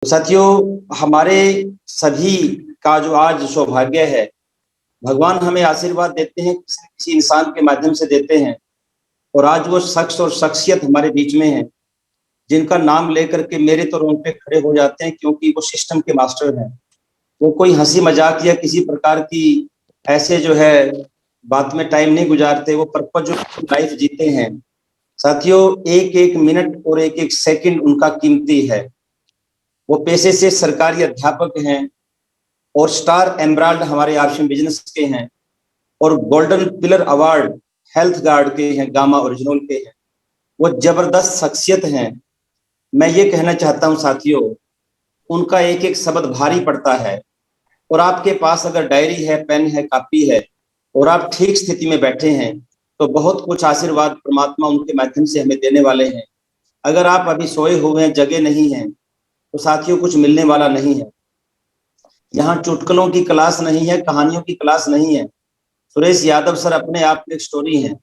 साथियों, हमारे सभी का जो आज सौभाग्य है, भगवान हमें आशीर्वाद देते हैं, किसी इंसान के माध्यम से देते हैं। और आज वो शख्स और शख्सियत हमारे बीच में है, जिनका नाम लेकर के मेरे तो रोंगटे खड़े हो जाते हैं, क्योंकि वो सिस्टम के मास्टर हैं। वो कोई हंसी मजाक या किसी प्रकार की ऐसे जो है बात में टाइम नहीं गुजारते, वो पर्पज लाइफ जीते हैं। साथियों, एक एक मिनट और एक एक सेकंड उनका कीमती है। वो पेशे से सरकारी अध्यापक हैं और स्टार एमराल्ड हमारे आर्शियम बिजनेस के हैं, और golden pillar award health guard के हैं, गामा ओरिजिनल के हैं। वो जबरदस्त शख्सियत हैं। मैं ये कहना चाहता हूं साथियों, उनका एक एक शब्द भारी पड़ता है। और आपके पास अगर डायरी है, पेन है, कापी है, और आप ठीक स्थिति में बैठे हैं, तो बहुत कुछ आशीर्वाद परमात्मा उनके माध्यम से हमें देने वाले हैं। अगर आप अभी सोए हुए हैं, जगे नहीं हैं, तो साथियों कुछ मिलने वाला नहीं है। यहाँ चुटकुलों की क्लास नहीं है, कहानियों की क्लास नहीं है। सुरेश यादव सर अपने आप में एक स्टोरी है।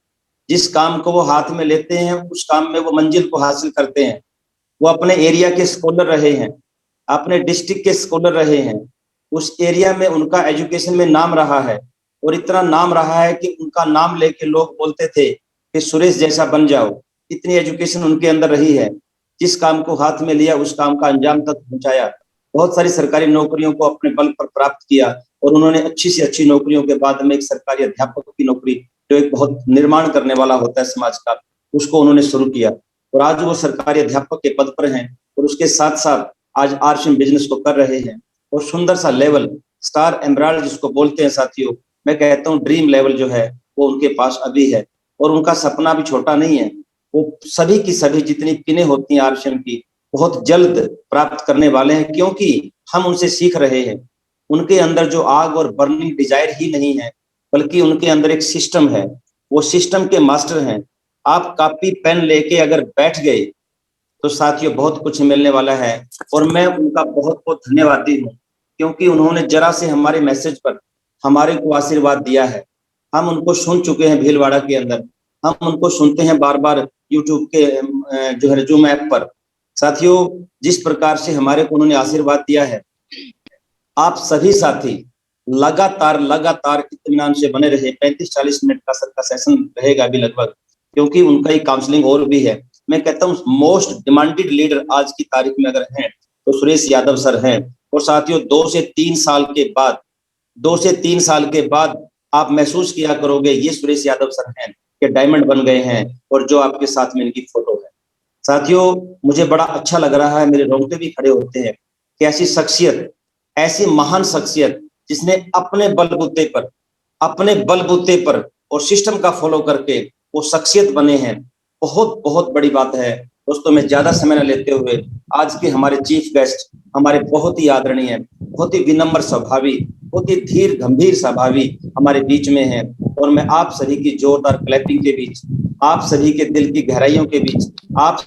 जिस काम को वो हाथ में लेते हैं, उस काम में वो मंजिल को हासिल करते हैं। वो अपने एरिया के स्कॉलर रहे हैं, अपने डिस्ट्रिक्ट के स्कॉलर रहे हैं। उस एरिया में उनका एजुकेशन में नाम रहा है, और इतना नाम रहा है कि उनका नाम लेके लोग बोलते थे कि सुरेश जैसा बन जाओ। इतनी एजुकेशन उनके अंदर रही है। जिस काम को हाथ में लिया, उस काम का अंजाम तक पहुंचाया। बहुत सारी सरकारी नौकरियों को अपने बल पर प्राप्त किया, और उन्होंने अच्छी से अच्छी नौकरियों के बाद में एक सरकारी अध्यापक की नौकरी, जो एक बहुत निर्माण करने वाला होता है समाज का, उसको उन्होंने शुरू किया। और आज वो सरकारी अध्यापक के पद पर हैं, और उसके साथ साथ आज आर्शियम बिजनेस को कर रहे हैं। और सुंदर सा लेवल, स्टार एमराल्ड जिसको बोलते हैं साथियों, मैं कहता हूँ ड्रीम लेवल जो है वो उनके पास अभी है। और उनका सपना भी छोटा नहीं है। वो सभी की सभी जितनी पिने होती हैं आर्शियम की, बहुत जल्द प्राप्त करने वाले हैं, क्योंकि हम उनसे सीख रहे हैं। उनके अंदर जो आग और बर्निंग डिजायर ही नहीं है, बल्कि उनके अंदर एक सिस्टम है। वो सिस्टम के मास्टर हैं। आप कॉपी पेन लेके अगर बैठ गए, तो साथियों बहुत कुछ मिलने वाला है। और मैं उनका बहुत बहुत धन्यवादी हूँ, क्योंकि उन्होंने जरा से हमारे मैसेज पर हमारे को आशीर्वाद दिया है। हम उनको सुन चुके हैं भीलवाड़ा के अंदर, हम उनको सुनते हैं बार बार यूट्यूब के जो है जूम ऐप पर। साथियों, जिस प्रकार से हमारे को उन्होंने आशीर्वाद दिया है, आप सभी साथी लगातार लगातार इत्मीनान से बने रहे। 35-40 मिनट का सर का सेशन रहेगा अभी लगभग, क्योंकि उनका ही काउंसलिंग और भी है। मैं कहता हूँ मोस्ट डिमांडेड लीडर आज की तारीख में अगर हैं, तो सुरेश यादव सर हैं। और साथियों 2 से 3 साल के बाद आप महसूस किया करोगे ये सुरेश यादव सर हैं कि डायमंड बन गए हैं, और जो आपके साथ में इनकी फोटो है। साथियों, मुझे बड़ा अच्छा लग रहा है, मेरे रोंगटे भी खड़े होते हैं कि ऐसी शख्सियत, ऐसी महान शख्सियत, जिसने अपने बलबूते पर और सिस्टम का फॉलो करके वो शख्सियत बने हैं, बहुत बहुत बड़ी बात है। दोस्तों, मैं ज्यादा समय न लेते हुए आज के हमारे चीफ गेस्ट, हमारे बहुत ही आदरणीय, बहुत ही विनम्र स्वभावी, बहुत ही धीर गंभीर स्वभावी हमारे बीच में हैं। और मैं आप सभी की जोरदार क्लैपिंग के बीच, आप सभी के दिल की गहराइयों के बीच, आप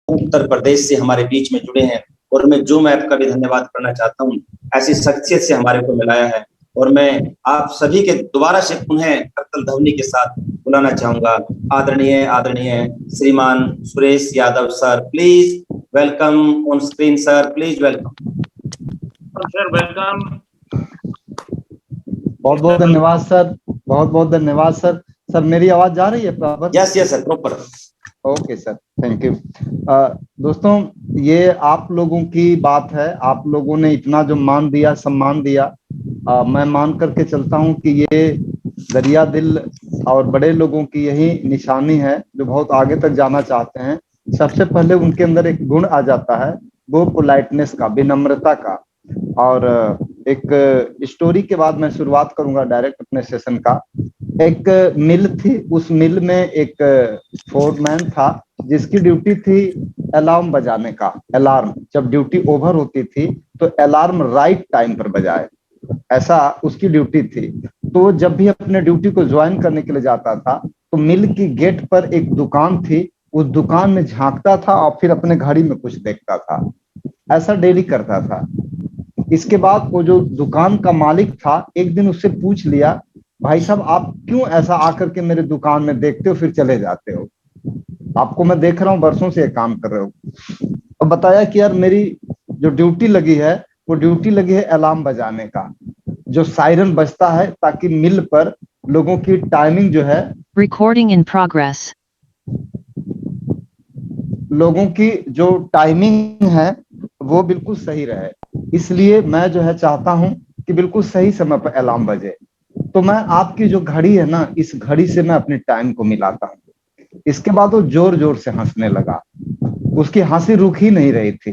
उत्तर प्रदेश से हमारे बीच में जुड़े हैं। और मैं जूम ऐप का भी धन्यवाद करना चाहता हूँ, ऐसी शख्सियत से हमारे को मिलाया है। और मैं आप सभी के दोबारा से पुनः करतल ध्वनि के साथ बुलाना चाहूंगा, आदरणीय आदरणीय श्रीमान Suresh Yadav sir. Please welcome on screen sir, please welcome sir. Welcome. बहुत बहुत धन्यवाद सर, बहुत बहुत धन्यवाद सर। सर मेरी आवाज जा रही है proper? Yes yes sir, proper. Okay sir, thank you. दोस्तों, ये आप लोगों की बात है। आप लोगों ने इतना जो मान दिया, सम्मान दिया, मैं मान करके चलता हूं कि ये दरिया दिल और बड़े लोगों की यही निशानी है, जो बहुत आगे तक जाना चाहते हैं। सबसे पहले उनके अंदर एक गुण आ जाता है, वो पोलाइटनेस का, विनम्रता का। और एक स्टोरी के बाद मैं शुरुआत करूंगा डायरेक्ट अपने सेशन का। एक मिल थी, उस मिल में एक फोरमैन था, जिसकी ड्यूटी थी अलार्म बजाने का। अलार्म जब ड्यूटी ओवर होती थी, तो अलार्म राइट टाइम पर बजाए, ऐसा उसकी ड्यूटी थी। तो जब भी अपने ड्यूटी को ज्वाइन करने के लिए जाता था, तो मिल की गेट पर एक दुकान थी, उस दुकान में झांकता था और फिर अपने घड़ी में कुछ देखता था। ऐसा डेली करता था। इसके बाद वो जो दुकान का मालिक था, एक दिन उससे पूछ लिया भाई साहब आप क्यों ऐसा आकर के मेरे दुकान में देखते हो फिर चले जाते हो? आपको मैं देख रहा हूँ वर्षों से ये काम कर रहे हो। और बताया कि यार मेरी जो ड्यूटी लगी है वो ड्यूटी लगी है अलार्म बजाने का, जो सायरन बजता है ताकि मिल पर लोगों की टाइमिंग जो है, Recording in progress. लोगों की जो टाइमिंग है वो बिल्कुल सही रहे। इसलिए मैं जो है चाहता हूं कि बिल्कुल सही समय पर अलार्म बजे। तो मैं आपकी जो घड़ी है ना, इस घड़ी से मैं अपने टाइम को मिलाता हूँ। इसके बाद वो जोर जोर से हंसने लगा, उसकी हंसी रुक ही नहीं रही थी।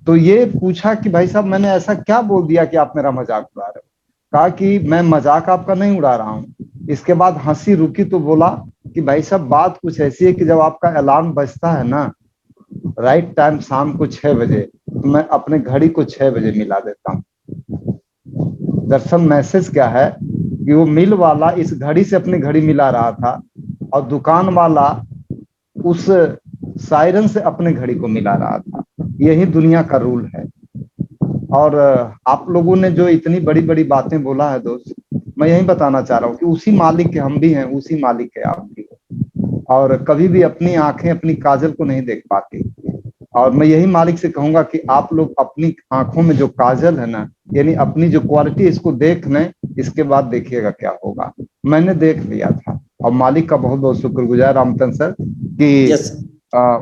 तो ये पूछा कि भाई साहब मैंने ऐसा क्या बोल दिया कि आप मेरा मजाक उड़ा रहे हो? कहा कि मैं मजाक आपका नहीं उड़ा रहा हूँ। इसके बाद हंसी रुकी तो बोला कि भाई साहब बात कुछ ऐसी है कि जब आपका अलार्म बजता है ना राइट टाइम शाम को 6 बजे, तो मैं अपने घड़ी को 6 बजे मिला देता हूँ। दरअसल मैसेज क्या है कि वो मिल वाला इस घड़ी से अपनी घड़ी मिला रहा था और दुकान वाला उस सायरन से अपने घड़ी को मिला रहा था। यही दुनिया का रूल है। और आप लोगों ने जो इतनी बड़ी बड़ी बातें बोला है दोस्त, मैं यही बताना चाह रहा हूँ कि उसी मालिक के हम भी हैं, उसी मालिक के आप भी हो। और कभी भी अपनी आंखें अपनी काजल को नहीं देख पाती। और मैं यही मालिक से कहूंगा कि आप लोग अपनी आंखों में जो काजल है ना, यानी अपनी जो क्वालिटी, इसको देख लें, इसके बाद देखिएगा क्या होगा। मैंने देख लिया था और मालिक का बहुत बहुत शुक्रगुजार रामतन सर कि यस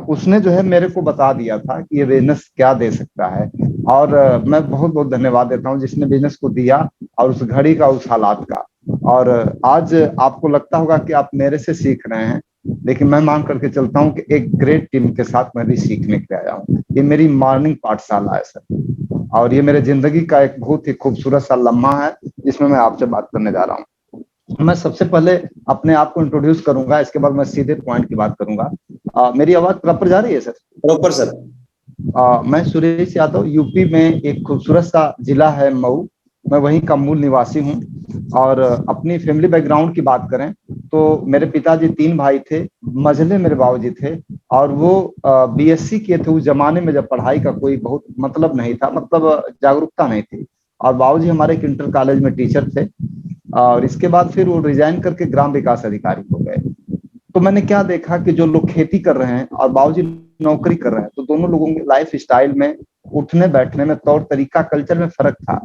उसने जो है मेरे को बता दिया था कि ये बिजनेस क्या दे सकता है। और मैं बहुत बहुत धन्यवाद देता हूँ जिसने बिजनेस को दिया और उस घड़ी का, उस हालात का। और आज आपको लगता होगा कि आप मेरे से सीख रहे हैं, लेकिन मैं मान करके चलता हूँ कि एक ग्रेट टीम के साथ मैं भी सीखने के लिए आया हूँ। ये मेरी मॉर्निंग पाठशाला है सर, और ये मेरे जिंदगी का एक बहुत ही खूबसूरत सा लम्हा है जिसमें मैं आपसे बात करने जा रहा हूँ। मैं सबसे पहले अपने आप को इंट्रोड्यूस करूंगा, इसके बाद मैं सीधे पॉइंट की बात करूंगा। मेरी आवाज प्रॉपर जा रही है सर? Proper sir. मैं सुरेश यादव, यूपी में एक खूबसूरत सा जिला है मऊ, मैं वहीं का मूल निवासी हूँ। और अपनी फैमिली बैकग्राउंड की बात करें तो मेरे पिताजी 3 भाई थे, मझले मेरे बाबूजी थे, और वो बीएससी किए थे उस जमाने में जब पढ़ाई का कोई बहुत मतलब नहीं था, मतलब जागरूकता नहीं थी। और बाबूजी हमारे एक इंटर कॉलेज में टीचर थे, और इसके बाद फिर वो रिजाइन करके ग्राम विकास अधिकारी हो गए। तो मैंने क्या देखा कि जो लोग खेती कर रहे हैं और बाबूजी नौकरी कर रहे हैं, तो दोनों लोगों के लाइफ स्टाइल में, उठने बैठने में, तौर तरीका, कल्चर में फर्क था।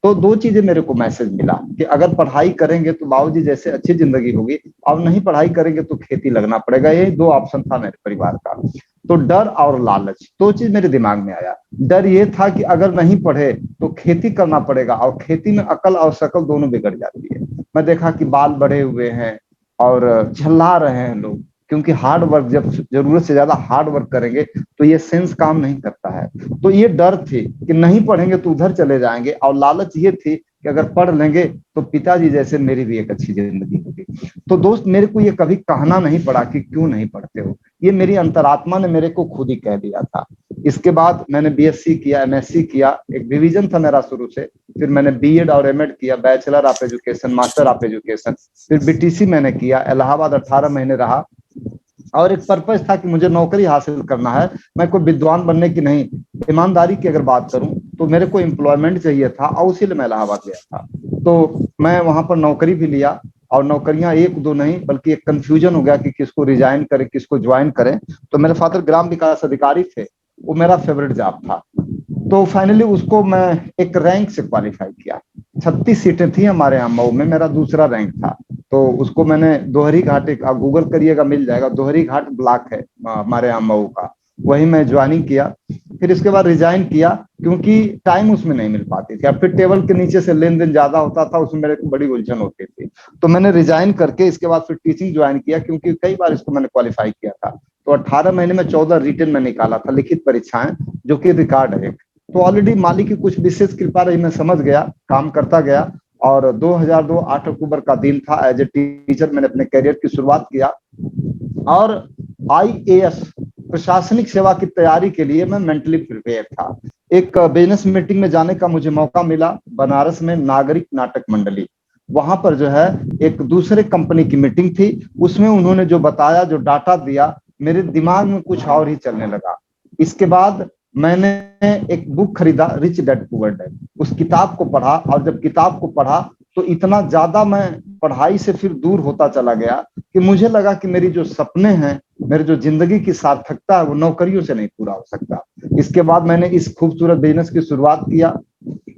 तो 2 चीजें मेरे को मैसेज मिला कि अगर पढ़ाई करेंगे तो बाबूजी जैसे अच्छी जिंदगी होगी, और नहीं पढ़ाई करेंगे तो खेती लगना पड़ेगा। ये 2 ऑप्शन था मेरे परिवार का। तो डर और लालच 2 चीज मेरे दिमाग में आया। डर ये था कि अगर नहीं पढ़े तो खेती करना पड़ेगा, और खेती में अकल और शकल दोनों बिगड़ जाती है। मैं देखा कि बाल बढ़े हुए हैं और झल्ला रहे हैं लोग, क्योंकि हार्ड वर्क, जब जरूरत से ज्यादा हार्ड वर्क करेंगे तो ये सेंस काम नहीं करता है। तो ये डर थी कि नहीं पढ़ेंगे तो उधर चले जाएंगे, और लालच ये थी कि अगर पढ़ लेंगे तो पिताजी जैसे मेरी भी एक अच्छी जिंदगी होगी। तो दोस्त मेरे को ये कभी कहना नहीं पड़ा कि क्यों नहीं पढ़ते हो, ये मेरी अंतरात्मा ने मेरे को खुद ही कह दिया था। इसके बाद मैंने बीएससी किया, एमएससी किया, एक डिवीजन था मेरा शुरू से। फिर मैंने बीएड और एमएड किया, bachelor of education, master of education. फिर बीटीसी मैंने किया, इलाहाबाद 18 महीने रहा, और एक पर्पज था कि मुझे नौकरी हासिल करना है। मैं कोई विद्वान बनने की नहीं, ईमानदारी की अगर बात करूं तो मेरे को एम्प्लॉयमेंट चाहिए था, और उसी लिए मैं इलाहाबाद गया था। तो मैं वहां पर नौकरी भी लिया, और नौकरियां 1-2 नहीं बल्कि एक कंफ्यूजन हो गया कि किसको रिजाइन करें, किसको ज्वाइन करें। तो मेरे फादर ग्राम विकास अधिकारी थे, वो मेरा फेवरेट जॉब था। तो फाइनली उसको मैं एक रैंक से क्वालिफाई किया। 36 सीटें थी हमारे यहाँ मऊ में, मेरा दूसरा रैंक था। तो उसको मैंने दोहरी घाट, एक आप गूगल करिएगा मिल जाएगा, दोहरी घाट ब्लॉक है हमारे यहाँ मऊ का, वही मैं ज्वाइनिंग किया। फिर इसके बाद रिजाइन किया, क्योंकि टाइम उसमें नहीं मिल पाती थी। अब फिर टेबल के नीचे से लेन देन ज्यादा होता था, उसमें मेरे को बड़ी उलझन होती थी। तो मैंने रिजाइन करके इसके बाद फिर टीचिंग ज्वाइन किया, क्योंकि कई बार इसको मैंने क्वालिफाई किया था। तो 18 महीने में 14 रिटर्न में निकाला था, लिखित परीक्षाएं, जो कि रिकॉर्ड है। तो ऑलरेडी मालिक की कुछ विशेष कृपा रही, मैं समझ गया, काम करता गया। और 2002 8 अक्टूबर का दिन था, एज ए टीचर मैंने अपने करियर की शुरुआत किया। और आईएएस प्रशासनिक सेवा की तैयारी के लिए मैं मेंटली प्रिपेयर था। एक बिजनेस मीटिंग में जाने का मुझे मौका मिला, बनारस में नागरिक नाटक मंडली। वहां पर जो है एक दूसरे कंपनी की मीटिंग थी, उसमें उन्होंने जो बताया, जो डाटा दिया, मेरे दिमाग में कुछ और ही चलने लगा। इसके बाद मैंने एक बुक खरीदा, रिच डैड पुअर डैड। उस किताब को पढ़ा, और जब किताब को पढ़ा तो इतना ज्यादा मैं पढ़ाई से फिर दूर होता चला गया कि मुझे लगा कि मेरी जो सपने हैं, मेरे जो जिंदगी की सार्थकता है, वो नौकरियों से नहीं पूरा हो सकता। इसके बाद मैंने इस खूबसूरत बिजनेस की शुरुआत किया।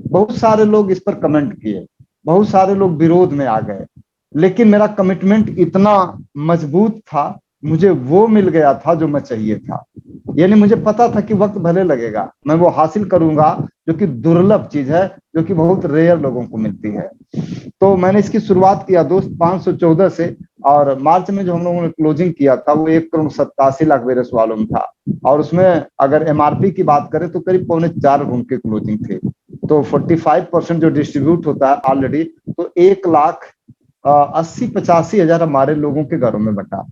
बहुत सारे लोग इस पर कमेंट किए, बहुत सारे लोग विरोध में आ गए, लेकिन मेरा कमिटमेंट इतना मजबूत था, मुझे वो मिल गया था जो मैं चाहिए था। यानी मुझे पता था कि वक्त भले लगेगा, मैं वो हासिल करूंगा, जो कि दुर्लभ चीज है, जो कि बहुत रेयर लोगों को मिलती है। तो मैंने इसकी शुरुआत किया दोस्त 514 से, और मार्च में जो हम लोगों ने क्लोजिंग किया था वो 1,87,00,000 मेरे सवालों में था, और उसमें अगर एमआरपी की बात करें तो करीब 3.25 करोड़ की क्लोजिंग थी। तो 45% जो डिस्ट्रीब्यूट होता है ऑलरेडी, तो 1,80,85,000 हमारे लोगों के घरों में बटा।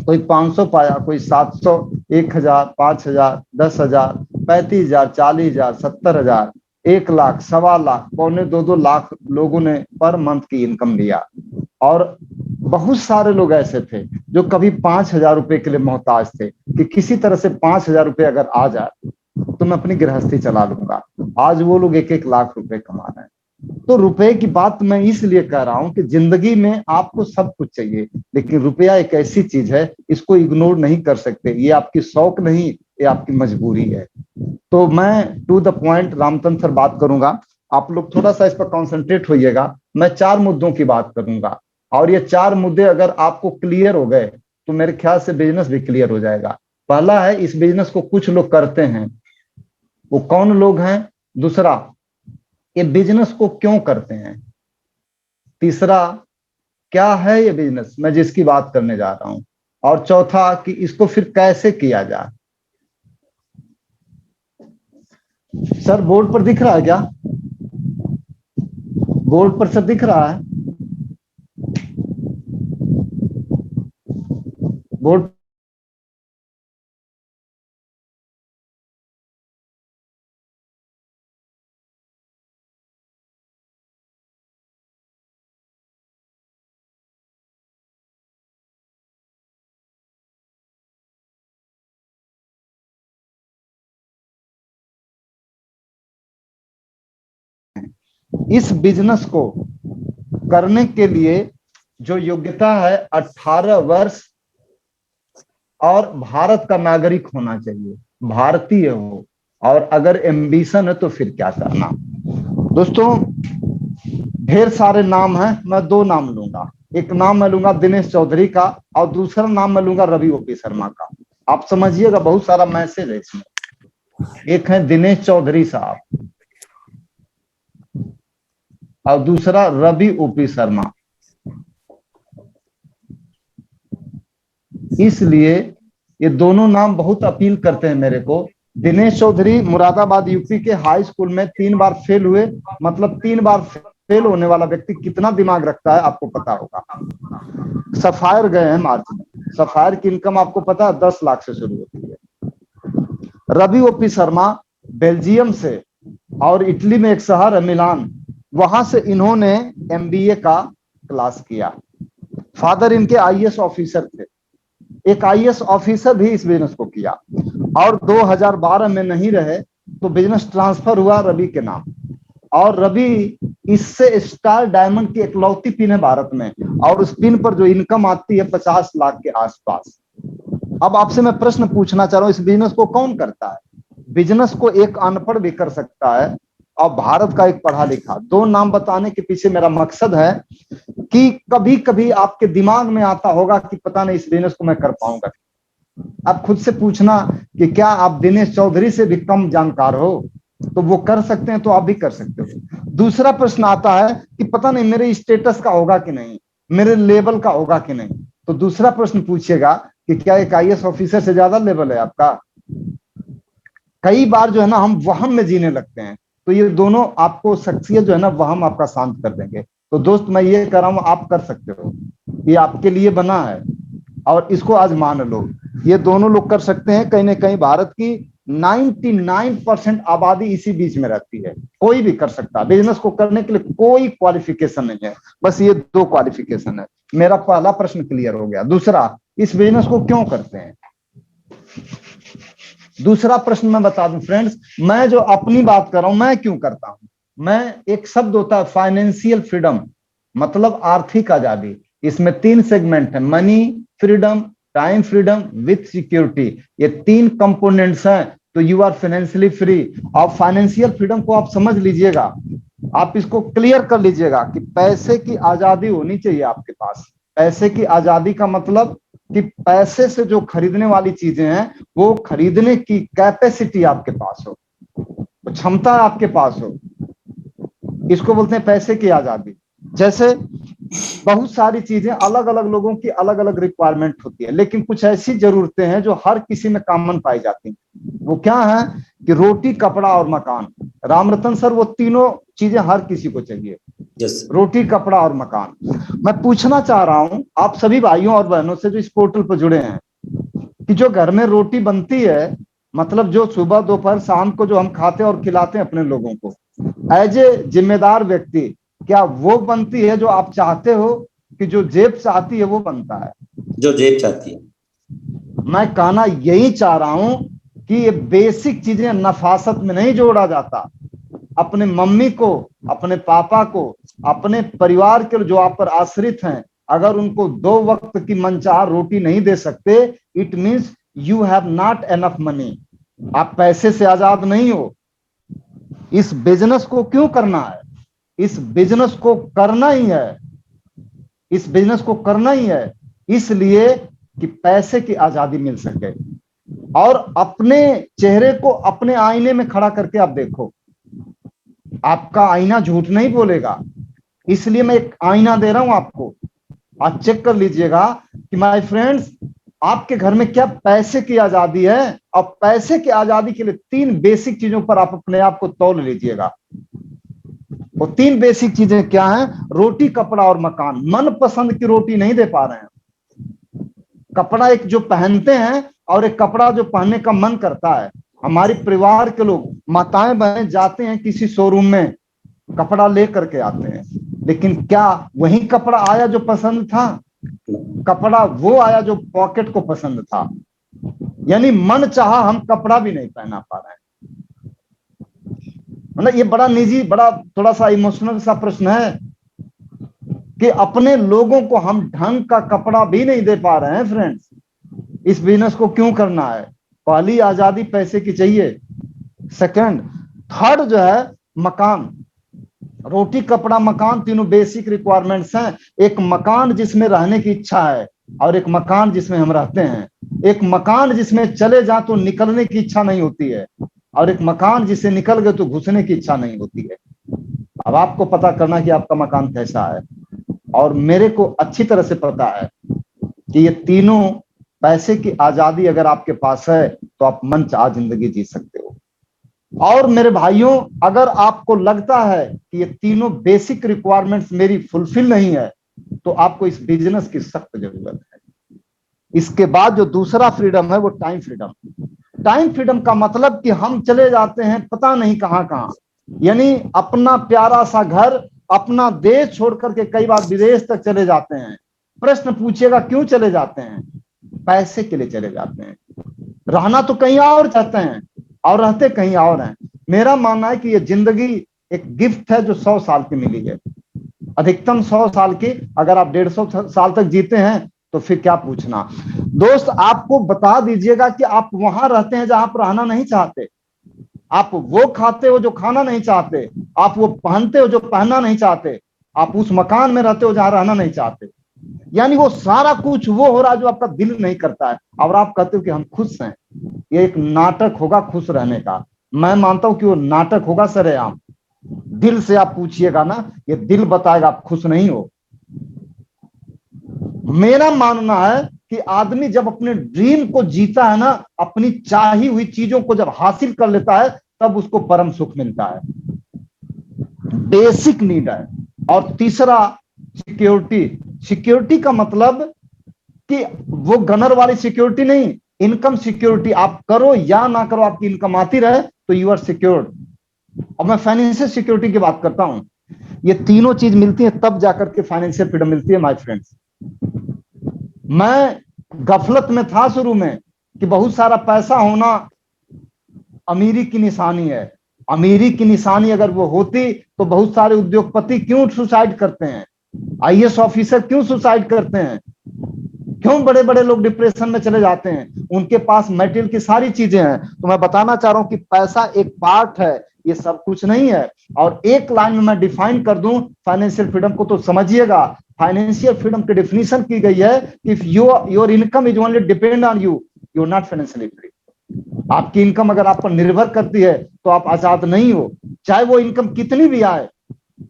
कोई 500 पाया, कोई 700, 1,000, 5,000, 10,000, 35,000, 40,000, 70,000, 1,00,000, 1,25,00,000, 2.25 लाख लोगों ने पर मंथ की इनकम लिया। और बहुत सारे लोग ऐसे थे जो कभी 5,000 रुपए के लिए मोहताज थे कि किसी तरह से 5,000 रुपए अगर आ जाए तो मैं अपनी गृहस्थी चला लूंगा। आज वो लोग 1-1 लाख रुपए कमा रहे हैं। तो रुपए की बात मैं इसलिए कह रहा हूं कि जिंदगी में आपको सब कुछ चाहिए, लेकिन रुपया एक ऐसी चीज है, इसको इग्नोर नहीं कर सकते। ये आपकी शौक नहीं, ये आपकी मजबूरी है। तो मैं टू द पॉइंट रामतंत्र सर बात करूंगा, आप लोग थोड़ा सा इस पर कॉन्सेंट्रेट होइएगा। मैं 4 मुद्दों की बात करूंगा, और ये 4 मुद्दे अगर आपको क्लियर हो गए तो मेरे ख्याल से बिजनेस भी क्लियर हो जाएगा। पहला है, इस बिजनेस को कुछ लोग करते हैं, वो कौन लोग हैं? दूसरा, ये बिजनेस को क्यों करते हैं? तीसरा, क्या है ये बिजनेस मैं जिसकी बात करने जा रहा हूं? और चौथा, कि इसको फिर कैसे किया जाए। सर बोर्ड पर दिख रहा है क्या? बोर्ड पर सर दिख रहा है? बोर्ड इस बिजनेस को करने के लिए जो योग्यता है 18 वर्ष और भारत का नागरिक होना चाहिए, भारतीय हो, और अगर एम्बिशन है तो फिर क्या करना। दोस्तों ढेर सारे नाम हैं, मैं 2 नाम लूंगा। एक नाम मैं लूंगा दिनेश चौधरी का, और दूसरा नाम मैं लूंगा रवि ओपी शर्मा का। आप समझिएगा, बहुत सारा मैसेज है इसमें। एक है दिनेश चौधरी साहब और दूसरा रवि ओपी शर्मा। इसलिए ये दोनों नाम बहुत अपील करते हैं मेरे को। दिनेश चौधरी मुरादाबाद यूपी के हाई स्कूल में 3 बार फेल हुए, मतलब 3 बार फेल होने वाला व्यक्ति कितना दिमाग रखता है आपको पता होगा। सफायर गए हैं मार्च में, सफायर की इनकम आपको पता है 10 लाख से शुरू होती है। रवि ओपी शर्मा बेल्जियम से, और इटली में एक शहर है मिलान, वहां से इन्होंने एमबीए का क्लास किया। फादर इनके आईएएस ऑफिसर थे, एक आईएएस ऑफिसर भी इस बिजनेस को किया, और 2012 में नहीं रहे तो बिजनेस ट्रांसफर हुआ रवि के नाम। और रवि इससे स्टार डायमंड की इकलौती पिन है भारत में, और उस पिन पर जो इनकम आती है 50 लाख के आसपास। अब आपसे मैं प्रश्न पूछना चाह रहा हूं, इस बिजनेस को कौन करता है? बिजनेस को एक अनपढ़ भी कर सकता है, और भारत का एक पढ़ा लिखा। 2 नाम बताने के पीछे मेरा मकसद है कि कभी कभी आपके दिमाग में आता होगा कि पता नहीं इस बिजनेस को मैं कर पाऊंगा। आप खुद से पूछना कि क्या आप दिनेश चौधरी से भी कम जानकार हो? तो वो कर सकते हैं तो आप भी कर सकते हो। दूसरा प्रश्न आता है कि पता नहीं मेरे स्टेटस का होगा कि नहीं, मेरे लेवल का होगा कि नहीं। तो दूसरा प्रश्न पूछिएगा कि क्या एक आईएएस ऑफिसर से ज्यादा लेवल है आपका? कई बार जो है ना हम वहम में जीने लगते हैं, तो ये दोनों आपको शख्सियत जो है ना वहम आपका शांत कर देंगे। तो दोस्त मैं ये कह रहा हूं, आप कर सकते हो, ये आपके लिए बना है, और इसको आज मान लो। ये दोनों लोग कर सकते हैं। कहीं ना कहीं भारत की 99% आबादी इसी बीच में रहती है, कोई भी कर सकता है। बिजनेस को करने के लिए कोई क्वालिफिकेशन नहीं है, बस ये 2 क्वालिफिकेशन है। मेरा पहला प्रश्न क्लियर हो गया। दूसरा, इस बिजनेस को क्यों करते हैं? दूसरा प्रश्न मैं बता दूं फ्रेंड्स, मैं जो अपनी बात कर रहा हूं, मैं क्यों करता हूं? मैं एक शब्द होता है फाइनेंशियल फ्रीडम, मतलब आर्थिक आजादी। इसमें 3 सेगमेंट है, money freedom, time freedom with security. ये 3 कंपोनेंट्स हैं, तो यू आर फाइनेंशियली फ्री। और फाइनेंशियल फ्रीडम को आप समझ लीजिएगा, आप इसको क्लियर कर लीजिएगा कि पैसे की आजादी होनी चाहिए आपके पास। पैसे की आजादी का मतलब कि पैसे से जो खरीदने वाली चीजें हैं वो खरीदने की कैपेसिटी आपके पास हो, क्षमता आपके पास हो, इसको बोलते हैं पैसे की आजादी। जैसे बहुत सारी चीजें अलग अलग लोगों की अलग अलग रिक्वायरमेंट होती है, लेकिन कुछ ऐसी जरूरतें हैं जो हर किसी में कॉमन पाई जाती हैं। वो क्या है कि रोटी, कपड़ा और मकान। रामरतन सर, वो तीनों चीजें हर किसी को चाहिए, यस रोटी, कपड़ा और मकान। मैं पूछना चाह रहा हूं आप सभी भाइयों और बहनों से जो इस पोर्टल पर जुड़े हैं कि जो घर में रोटी बनती है, मतलब जो सुबह दोपहर शाम को जो हम खाते और खिलाते हैं अपने लोगों को, एज ए जिम्मेदार व्यक्ति, क्या वो बनती है जो आप चाहते हो कि जो जेब चाहती है वो बनता है? जो जेब चाहती है। मैं कहना यही चाह रहा हूं कि ये बेसिक चीजें नफासत में नहीं जोड़ा जाता। अपने मम्मी को, अपने पापा को, अपने परिवार के जो आप पर आश्रित हैं, अगर उनको 2 वक्त की मनचाहा रोटी नहीं दे सकते, it means you have not enough money. आप पैसे से आजाद नहीं हो। इस बिजनेस को क्यों करना है? इस बिजनेस को करना ही है, इस बिजनेस को करना ही है इसलिए कि पैसे की आजादी मिल सके। और अपने चेहरे को अपने आईने में खड़ा करके आप देखो, आपका आईना झूठ नहीं बोलेगा। इसलिए मैं एक आईना दे रहा हूं आपको, आप चेक कर लीजिएगा कि माय फ्रेंड्स, आपके घर में क्या पैसे की आजादी है? और पैसे की आजादी के लिए 3 बेसिक चीजों पर आप अपने आप को तौल लीजिएगा। वो 3 बेसिक चीजें क्या हैं? रोटी, कपड़ा और मकान। मन पसंद की रोटी नहीं दे पा रहे हैं, कपड़ा एक जो पहनते हैं और एक कपड़ा जो पहनने का मन करता है। हमारे परिवार के लोग, माताएं बहनें जाते हैं किसी शोरूम में, कपड़ा लेकर के आते हैं, लेकिन क्या वही कपड़ा आया जो पसंद था? कपड़ा वो आया जो पॉकेट को पसंद था। यानी मन चाहा हम कपड़ा भी नहीं पहना पा रहे हैं। मतलब ये बड़ा निजी, बड़ा थोड़ा सा इमोशनल सा प्रश्न है कि अपने लोगों को हम ढंग का कपड़ा भी नहीं दे पा रहे हैं। फ्रेंड्स, इस बिजनेस को क्यों करना है? पहली आजादी पैसे की चाहिए। सेकंड, थर्ड जो है मकान। रोटी, कपड़ा, मकान, तीनों बेसिक रिक्वायरमेंट्स हैं। एक मकान जिसमें रहने की इच्छा है और एक मकान जिसमें हम रहते हैं। एक मकान जिसमें चले जाए तो निकलने की इच्छा नहीं होती है, और एक मकान जिसे निकल गए तो घुसने की इच्छा नहीं होती है। अब आपको पता करना कि आपका मकान कैसा है, और मेरे को अच्छी तरह से पता है कि ये तीनों पैसे की आजादी अगर आपके पास है तो आप मनचाहा जिंदगी जी सकते हो। और मेरे भाइयों, अगर आपको लगता है कि ये तीनों बेसिक रिक्वायरमेंट्स मेरी फुलफिल नहीं है, तो आपको इस बिजनेस की सख्त जरूरत है। इसके बाद जो दूसरा फ्रीडम है वो टाइम फ्रीडम। टाइम फ्रीडम का मतलब कि हम चले जाते हैं पता नहीं कहां कहां, यानी अपना प्यारा सा घर, अपना देश छोड़ करके कई बार विदेश तक चले जाते हैं। प्रश्न पूछिएगा क्यों चले जाते हैं? पैसे के लिए चले जाते हैं। रहना तो कहीं और चाहते हैं और रहते कहीं और हैं। मेरा मानना है कि ये जिंदगी एक गिफ्ट है जो 100 साल की मिली है, अधिकतम 100 साल की। अगर आप 150 साल तक जीते हैं तो फिर क्या पूछना। दोस्त, आपको बता दीजिएगा कि आप वहां रहते हैं जहां आप रहना नहीं चाहते, आप वो खाते हो जो खाना नहीं चाहते, आप वो पहनते हो जो पहनना नहीं चाहते, आप उस मकान में रहते हो जहां रहना नहीं चाहते। यानी वो सारा कुछ वो हो रहा है जो आपका दिल नहीं करता है, और आप कहते हो कि हम खुश हैं। ये एक नाटक होगा खुश रहने का। मैं मानता हूं कि वो नाटक होगा सरेआम। दिल से आप पूछिएगा ना, ये दिल बताएगा आप खुश नहीं हो। मेरा मानना है कि आदमी जब अपने ड्रीम को जीता है ना, अपनी चाही हुई चीजों को जब हासिल कर लेता है, तब उसको परम सुख मिलता है। बेसिक नीड है। और तीसरा, सिक्योरिटी। सिक्योरिटी का मतलब कि वो गनर वाली सिक्योरिटी नहीं, इनकम सिक्योरिटी। आप करो या ना करो, आपकी इनकम आती रहे तो यू आर सिक्योर्ड। और मैं फाइनेंशियल सिक्योरिटी की बात करता हूं। ये तीनों चीज मिलती है तब जाकर के फाइनेंशियल फ्रीडम मिलती है माय फ्रेंड्स। मैं गफलत में था शुरू में कि बहुत सारा पैसा होना अमीरी की निशानी है, अमीरी की निशानी अगर वो होती तो बहुत सारे उद्योगपति क्यों सुसाइड करते हैं, आईएएस ऑफिसर क्यों सुसाइड करते हैं, क्यों बड़े बड़े लोग डिप्रेशन में चले जाते हैं? उनके पास मेटेरियल की सारी चीजें हैं। तो मैं बताना चाह रहा हूं कि पैसा एक पार्ट है, ये सब कुछ नहीं है। और एक लाइन में मैं डिफाइन कर दूं फाइनेंशियल फ्रीडम को, तो समझिएगा। फाइनेंशियल फ्रीडम की डेफिनेशन की गई है कि if your income is only depend on you, you are not financially free. आपकी इनकम अगर आप पर निर्भर करती है तो आप आजाद नहीं हो, चाहे वो इनकम कितनी भी आए।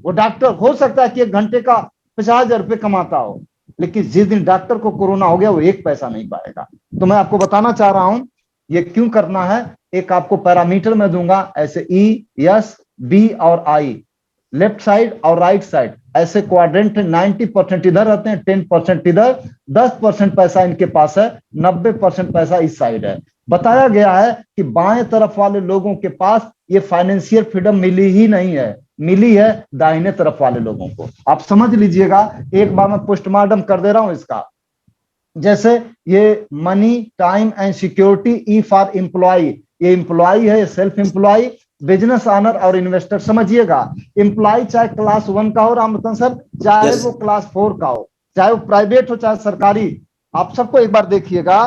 वो डॉक्टर हो सकता है कि 1 घंटे का 50,000 रुपये कमाता हो, लेकिन जिस दिन डॉक्टर को कोरोना हो गया वो 1 पैसा नहीं पाएगा। तो मैं आपको बताना चाह रहा हूं ये क्यों करना है। एक आपको पैरामीटर में दूंगा, ऐसे ई, एस, बी और आई, लेफ्ट साइड और राइट साइड ऐसे क्वाड्रेंट 90% इधर रहते हैं, 10% इधर, 10% पैसा इनके पास है, 90% पैसा इस साइड है। बताया गया है कि बाएं तरफ वाले लोगों के पास ये फाइनेंशियल फ्रीडम मिली ही नहीं है, मिली है दाहिने तरफ वाले लोगों को। आप समझ लीजिएगा, एक बार मैं पोस्टमार्टम कर दे रहा हूं इसका। जैसे ये money, time and security, E for employ, ये एम्प्लॉय है, सेल्फ एम्प्लॉय, बिजनेस ऑनर और इन्वेस्टर। समझिएगा, एम्प्लॉय चाहे क्लास 1 का हो रामरतन सर, चाहे वो क्लास 4 का हो, चाहे वो प्राइवेट हो चाहे सरकारी। आप सबको एक बार देखिएगा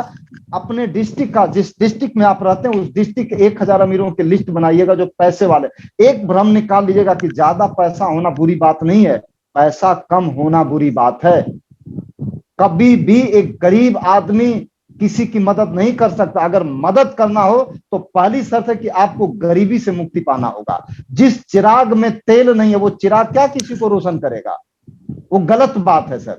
अपने डिस्ट्रिक्ट का, जिस डिस्ट्रिक्ट में आप रहते हैं उस डिस्ट्रिक्ट के 1000 अमीरों की लिस्ट बनाइएगा जो पैसे वाले। एक भ्रम निकाल लीजिएगा कि ज्यादा पैसा होना बुरी बात नहीं है, पैसा कम होना बुरी बात है। कभी भी एक गरीब आदमी किसी की मदद नहीं कर सकता। अगर मदद करना हो तो पहली शर्त है कि आपको गरीबी से मुक्ति पाना होगा। जिस चिराग में तेल नहीं है वो चिराग क्या किसी को रोशन करेगा? वो गलत बात है सर।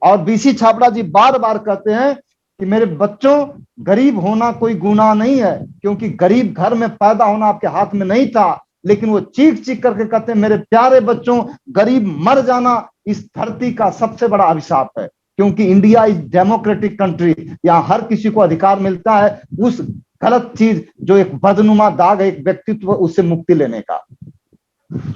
और बीसी छाबड़ा जी बार बार कहते हैं कि मेरे बच्चों, गरीब होना कोई गुनाह नहीं है, क्योंकि गरीब घर में पैदा होना आपके हाथ में नहीं था। लेकिन वो चीख चीख करके कहते हैं मेरे प्यारे बच्चों, गरीब मर जाना इस धरती का सबसे बड़ा अभिशाप है, क्योंकि इंडिया इज डेमोक्रेटिक कंट्री, यहाँ हर किसी को अधिकार मिलता है उस गलत चीज जो एक बदनुमा दाग है एक व्यक्तित्व, उससे मुक्ति लेने का।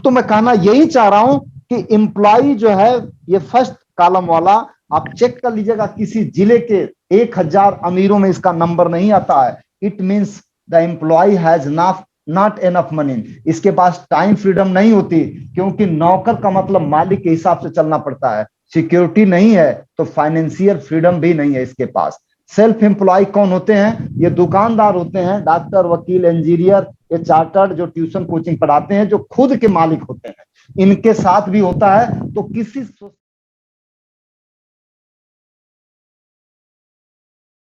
तो मैं कहना यही चाह रहा हूं कि एम्प्लॉय जो है, ये फर्स्ट कॉलम वाला आप चेक कर लीजिएगा, किसी जिले के 1000 अमीरों में इसका नंबर नहीं आता है। It means the employ has not enough money. इसके पास टाइम फ्रीडम नहीं होती, क्योंकि नौकर का मतलब मालिक के हिसाब से चलना पड़ता है। सिक्योरिटी नहीं है तो फाइनेंशियल फ्रीडम भी नहीं है इसके पास। सेल्फ एम्प्लॉय कौन होते हैं? ये दुकानदार होते हैं, डॉक्टर, वकील, इंजीनियर, ये चार्टर्ड जो ट्यूशन कोचिंग पढ़ाते हैं, जो खुद के मालिक होते हैं। इनके साथ भी होता है। तो किसी